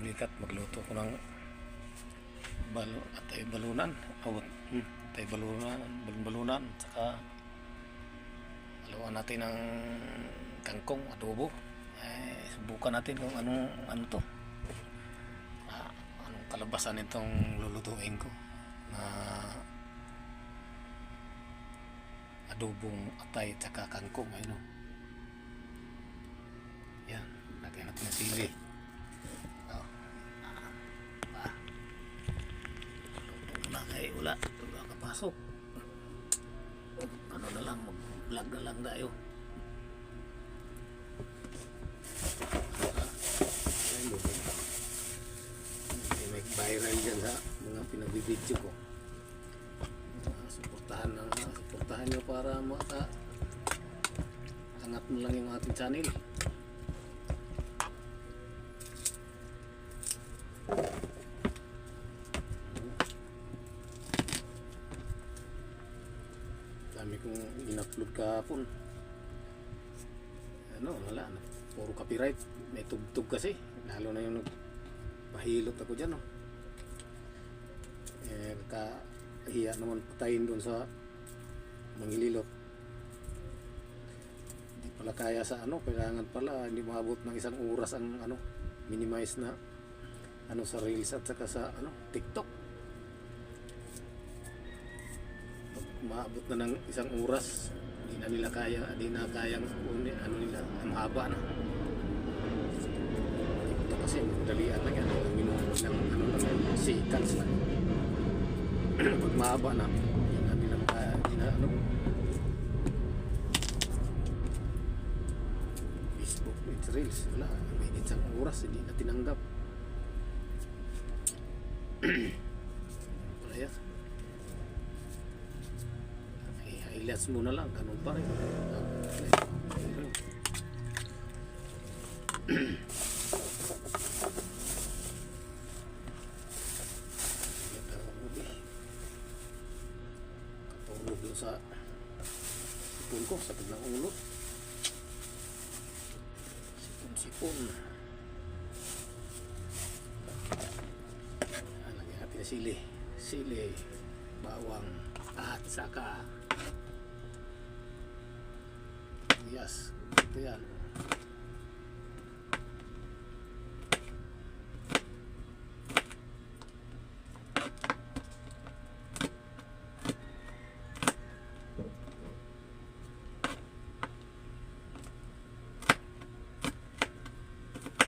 bigat, magluto ko ng atay balunan, atay balunan, saka haluan natin ng kangkong, adobo. Subukan natin kung ano to, anong kalabasan itong lulutuin ko na adobong atay at saka kangkong. Ayun o, yan, lagyan natin ng sili. Wala kapasok, ano na lang, mag-vlog na lang tayo. May viral dyan sa mga pinagbibidyo ko. Suportahan nyo para angat mo lang yung ating channel. Dami kong in-upload kahapon. Wala na, puro copyright, may tugtog kasi, lalo na yung nagpahilot ako dyan. Kahiya naman patayin doon sa manghililot. Hindi pala kaya sa kailangan pala hindi maabot ng 1 oras ang minimize na sa Reels at saka sa TikTok. Maabot na ng 1 oras, hindi na nila kaya, hindi na kayang nila, ang haba na. Ito kasi madalian lang yan, ng seconds lang. Pag mahaba na, hindi na nila kaya, Facebook with Reels, wala, may 1 oras, hindi na tinanggap. Palaya. Highlights mo na lang, ganun pa rin. Katulog doon sa sipon ko, sa ng ulo. Sipon. Lagyan natin na sili, bawang, at saka yes, ito yan.